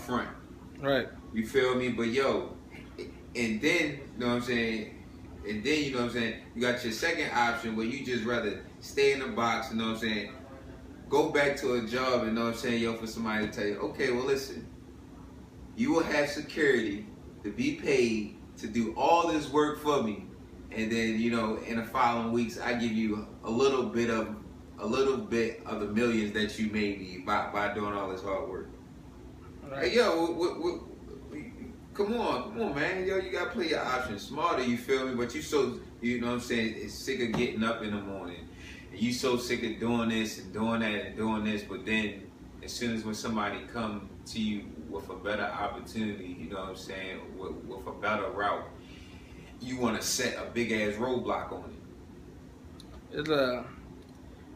front. Right. You feel me? But yo, and then, you know what I'm saying? And then, you know what I'm saying? You got your second option where you just rather stay in the box, you know what I'm saying? Go back to a job, you know what I'm saying? Yo, for somebody to tell you, okay, well, listen, you will have security to be paid to do all this work for me. And then, you know, in the following weeks, I give you a little bit of the millions that you made me by doing all this hard work. Right. Hey, yo, come on, man. Yo, you gotta play your options smarter, you feel me? But you know what I'm saying, it's sick of getting up in the morning. And you so sick of doing this and doing that and doing this, but then as soon as when somebody come to you with a better opportunity, you know what I'm saying, with a better route, you want to set a big ass roadblock on it. It's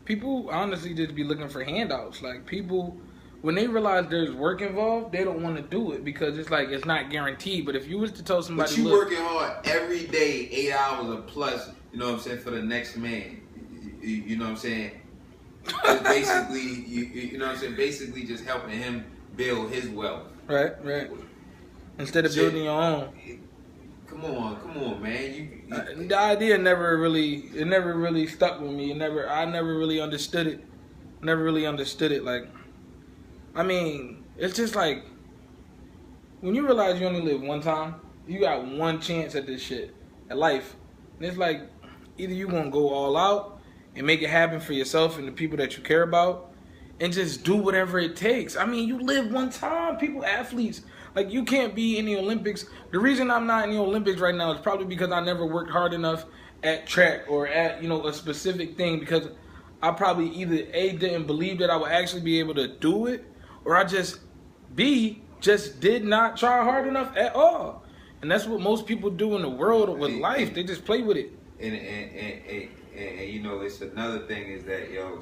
people honestly just be looking for handouts. Like people, when they realize there's work involved, they don't want to do it because it's like it's not guaranteed. But if you was to tell somebody, but you working hard every day, 8 hours or plus, you know what I'm saying, for the next man. You know what I'm saying? Just basically, you know what I'm saying? Basically, just helping him build his wealth. Right. Instead of building your own. Come on, man. The idea never really stuck with me. I never really understood it. Like, I mean, it's just like when you realize you only live one time, you got one chance at this shit, at life. And it's like either you gonna go all out and make it happen for yourself and the people that you care about, and just do whatever it takes. I mean, you live one time. People, athletes, like you can't be in the Olympics. The reason I'm not in the Olympics right now is probably because I never worked hard enough at track or at, you know, a specific thing, because I probably either A, didn't believe that I would actually be able to do it, or I just, B, just did not try hard enough at all. And that's what most people do in the world with life. They just play with it. And you know, it's another thing is that, yo,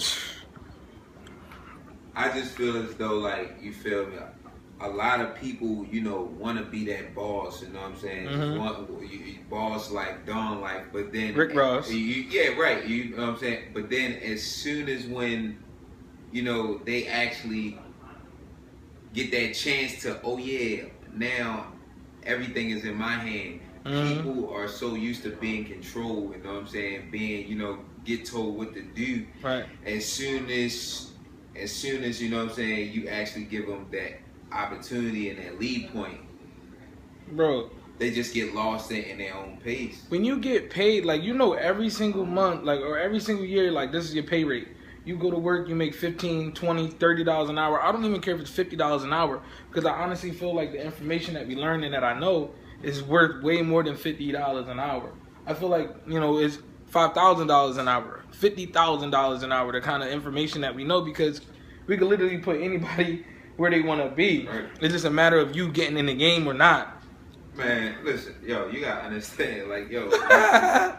I just feel as though, like, you feel me, a lot of people, you know, want to be that boss, you know what I'm saying? Mm-hmm. Boss like Don, like, but then Rick Ross. Yeah, right. You know what I'm saying? But then as soon as when, you know, they actually get that chance to, oh yeah, now everything is in my hand. Mm-hmm. People are so used to being controlled, you know what I'm saying? Being, you know, get told what to do. Right. As soon as you know what I'm saying, you actually give them that opportunity and that lead point, bro, they just get lost in their own pace. When you get paid, like, you know, every single month, like, or every single year, like, this is your pay rate. You go to work, you make $15, $20, $30 an hour. I don't even care if it's $50 an hour, because I honestly feel like the information that we learn and that I know is worth way more than $50 an hour. I feel like, you know, it's $5,000 an hour, $50,000 an hour, the kind of information that we know, because we can literally put anybody where they want to be. Right. It's just a matter of you getting in the game or not. Man, listen, yo, you gotta understand, like, yo,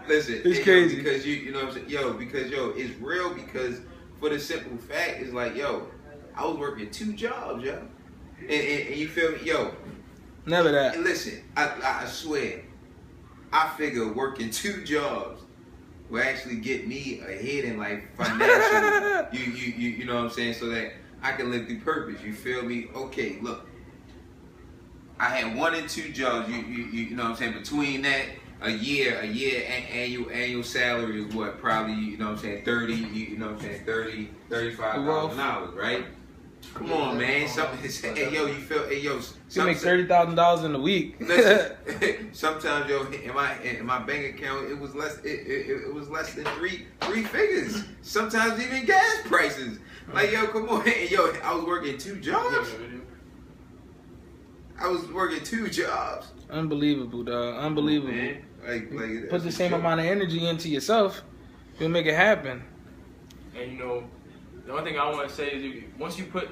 listen, it's crazy, yo, because you know what I'm saying, yo, because yo, it's real, because for the simple fact is like, yo, I was working 2 jobs, yo, and you feel me, yo. Never that. And listen, I swear, I figure working 2 jobs will actually get me ahead in life financially. you know what I'm saying? So that I can live through purpose. You feel me? Okay, look, I had 1 and 2 jobs. You know what I'm saying? Between that, a year annual salary is what, probably, you know what I'm saying, 30. You know what I'm saying, $35,000, right? Come on, man. Hey, yo, you feel? Hey, yo, you make $30,000 in a week. Listen, sometimes, yo, in my bank account, it was less. It was less than three figures. Sometimes even gas prices. Like, yo, come on, hey, yo, I was working 2 jobs. I was working 2 jobs. Unbelievable, dog. Unbelievable. Man. Like put the same amount of energy into yourself, you'll make it happen. And you know, the only thing I want to say is, once you put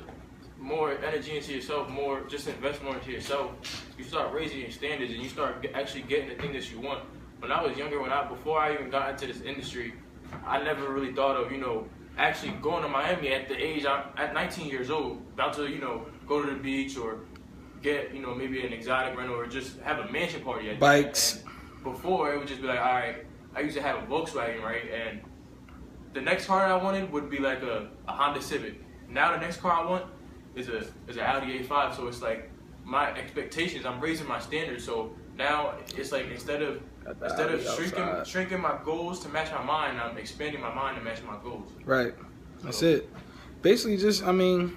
more energy into yourself, just invest more into yourself, you start raising your standards and you start actually getting the thing that you want. When I was younger, before I even got into this industry, I never really thought of, you know, actually going to Miami at the age at 19 years old, about to, you know, go to the beach or get, you know, maybe an exotic rental or just have a mansion party at bikes. Before, it would just be like, all right, I used to have a Volkswagen, right? And the next car I wanted would be like a Honda Civic. Now the next car I want is an Audi A5. So it's like my expectations. I'm raising my standards. So now it's like instead of shrinking my goals to match my mind, I'm expanding my mind to match my goals. Right. That's it. Basically, just I mean,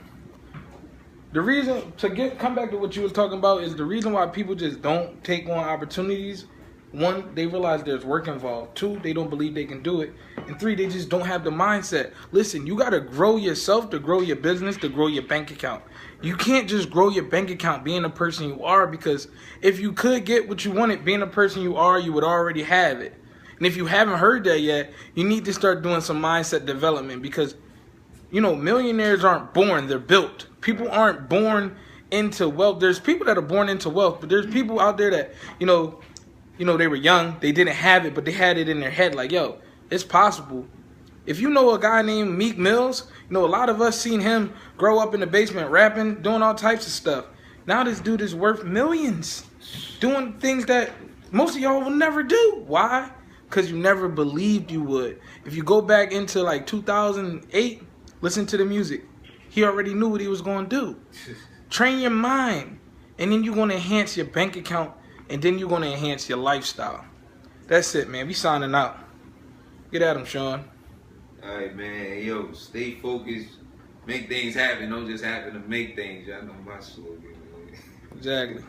the reason to come back to what you was talking about is the reason why people just don't take on opportunities. One, they realize there's work involved. Two, they don't believe they can do it. And three, they just don't have the mindset. Listen, you got to grow yourself to grow your business, to grow your bank account. You can't just grow your bank account being the person you are, because if you could get what you wanted being the person you are, you would already have it. And if you haven't heard that yet, you need to start doing some mindset development, because, you know, millionaires aren't born, they're built. People aren't born into wealth. There's people that are born into wealth, but there's people out there that, you know, they were young, they didn't have it, but they had it in their head like, yo, it's possible. If you know a guy named Meek Mills, you know, a lot of us seen him grow up in the basement rapping, doing all types of stuff. Now this dude is worth millions, doing things that most of y'all will never do. Why? Because you never believed you would. If you go back into like 2008, listen to the music. He already knew what he was going to do. Train your mind, and then you're going to enhance your bank account, and then you're going to enhance your lifestyle. That's it, man. We signing out. Get at him, Sean. All right, man. Yo, stay focused. Make things happen. Don't just happen to make things. Y'all know my slogan. Exactly.